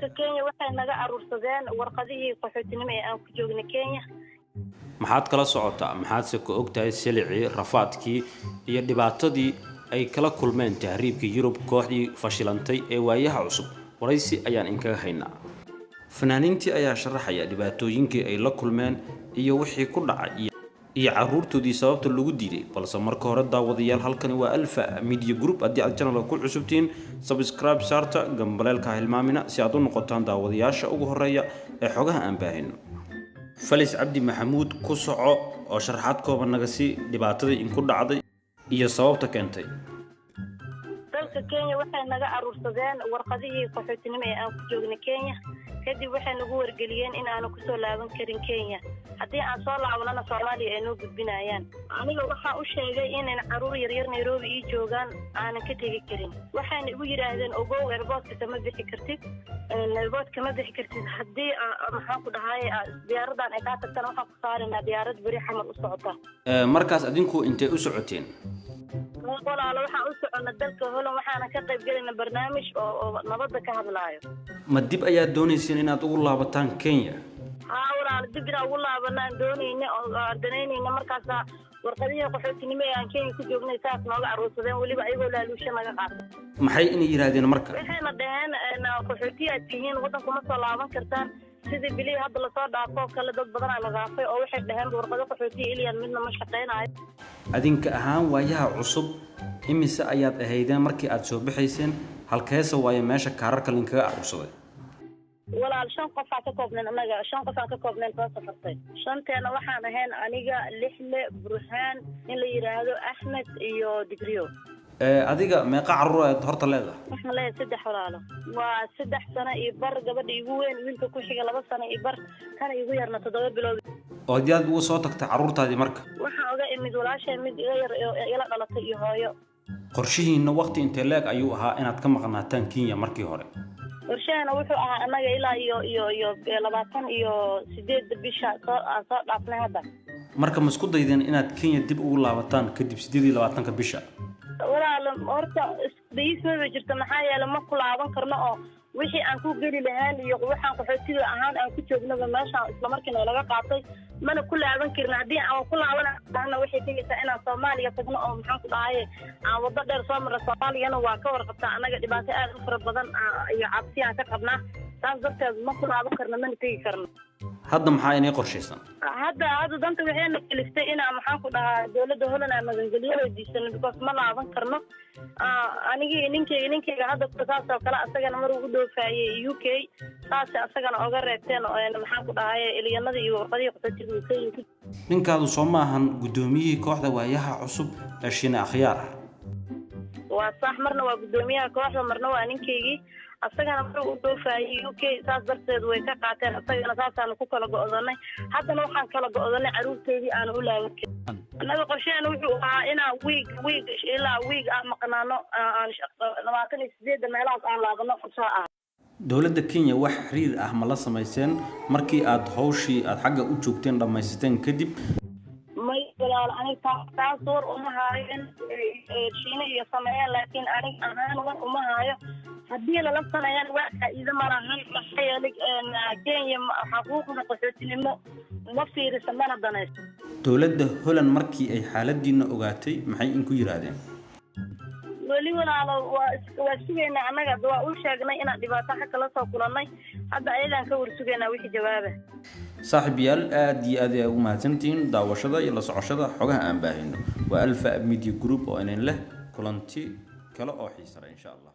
dalka Kenya waxay naga aruursadeen warqadihii qaxootinimo ee aan ku joognay Kenya. maxaad kala socotaa maxaad se ku ogtahay silicii rafaadkii iyo dhibaatadii ay kala kulmeen tahriibka Yurub kooxdii fashilantay ee waayaha cusub waraysi ayaan inkaga haynaa fanaaniintii ayaa sharaxaya dhibaatooyinkii ay la kulmeen iyo wixii ku dhacay iyo caruurtoodii sababta lagu diiday balse marka hore daawadayaal halkani waa Alfa Media Group haddii aad channel ku cusubtiin subscribe saarta gambaleelka hilmaamina si aad u noqotaan daawadayaasha ugu horeeya ee xogaha aan baahino Falis Cabdi Maxamuud ku soco oo sharaxaad kooban naga si dhibaatada in ku dhacday iyo sababta keentay dalka Kenya waxay naga aruursadeen warqadihii qaxootinimo ee aan ku joognay Kenya kadib waxay nagu wargeliyeen in aanu ku soo laaban karin Kenya haddii aan soo laabanana Soomaaliya ay noo gudbinayaan aniga waxa uu sheegay in caruur yar yar Nairobi ay joogaan aanan ka tagi karin waxayna igu yiraahdeen ogow airport kama bixi kartid airport kama bixi kartid haddii maxaan ku dhahay diyaaradan ay ka tagtaan waxa ku saaranaa diyaarad bari xamar u socota markaas adinku intee u socoteen walaalo waxaan u soconaa dalka Holland waxaana ka qayb galayna barnaamij oo nabadda ka hadlaayo ma dib ayaa doonayseen inaad ugu laabataan Kenya walaalo dib inaan ugu laabanaan doonayna oo ardaynayna markaas warqadihii qaxootinimo ee aan Kenya ku joognay saas nooga aruursadeen waliba ayagoo laaluusha naga qaatay maxay in yiraahdeen marka waxayna dhaheen qaxootiga tihiin wadanku ma soo laaban kartaan sidii bilii hadda la soo dhaafo kala dad badan la raafay oo waxay dhaheen warqado qaxootiga iliyaan midna ma shaqeynayo adinka ahaan waayaha cusub imise ayaad ahaydeen markii aad soo bixayseen halkeesa waaye meesha kaararka linkaga aruursaday walaal 5 qof ka koobneen anaga 5 qof ka koobneen soo safartay shanteena waxaan ahayn aniga Lixle Burhaan in la yiraahdo Ahmed iyo Digriyo adiga meeqa caruur aad horta leedahay waxaan leeyahay 3 walaalo waa 3 sano iyo bar gabadha igu weyn wiilka ku xiga 2 sano iyo bar kana igu yarna 7 bilood oo diyaad ugu soo tagtay caruurtaadii marka waxaan oga imid walaashay mid yar ila dhalatay iyo hooyo qorshihiina waqti intee leeg ayuu ahaa inaad ka maqnaataan Kenya markii hore warshayna wuxuu ahaa anaga ilaa iyo 28 bisha soo dhaafnay hadda marka ma isku daydeen inaad Kenya dib ugu laabataan kadib 28 bisha walaalo horta isdayisoo jirta maxaa yeelay ma ku laaban karno oo wixii aan ku gali lahayn iyo waxaan qaxootiga ahaan aan ku joognaba meesha isla markiina laga qaatay mana ku laaban karin haddii aan ku laabanaana waxay tagaysaa inaan Soomaaliya tagno oo maxaan ku dhahay aan wada dheer soo marno Soomaaliyana waa ka warqabtaa anaga dhibaato aad u fara badan iyo cabsi aan ka qabnaa taas darteed ma ku laaban karno mana tagi karno hadda maxaa inay qorshaysan hadda danta waxayna kaliftay inaan maxaan ku dhahaa dawladda Holland ama Ingiriiska because ma laaban karno anigii ninkeyga hadda taas oo kala asagana mar ugu dhoofayay UK taas asagana oga reebteen oo maxaan ku dhahay ilyanada iyo warqadii qaxootiga Kenya ninkaadu Soomahan gudoomiyihii kooxda waayaha cusub ee Shiina Akhyaar waa sax marna waa gudoomiyaha kooxda marna waa ninkeygii asagana mar uu dhoofayay UK taas darteed way ka qaateen asagana saasaan ku kala go'doonay haddana waxaan kala go'doonay caruurteedii aan u laaban karin anaga qorsheena wuxuu ahaa inaan week ilaa week aan maqnaano aan 28 meelahaas aan laabano qorshaha ah dawladda Kenya wax xiriir ah ma la sameeyeen markii aad hawshii aad xagga u joogteen dhamaysteen kadib may walaal aniga taas war uma haayeen Shiina iyo sameeyeen laakiin aniga ahaan war uma haayo haddii la labsanayaan wax faa'iido ma lahan maxaa yeelay Kenya xuquuqda qaxootinimo ma fiirsan mana danayso dawladda Holland markii ay xaaladiina ogaatay maxay in ku yiraahdeen wali walaalo waa sugeynaa anaga waa u sheegnay inaan dhibaato xaq la soo kulanay hadda ayadaan ka warsugeynaa wixii jawaaba saaxiibayaal aad iyo aad ugu mahadsantiin daawashada iyo la socoshada xogaha aan baahino waa Alfa Media Group oo inaan leh kulanti kala oo xiiso insha Allah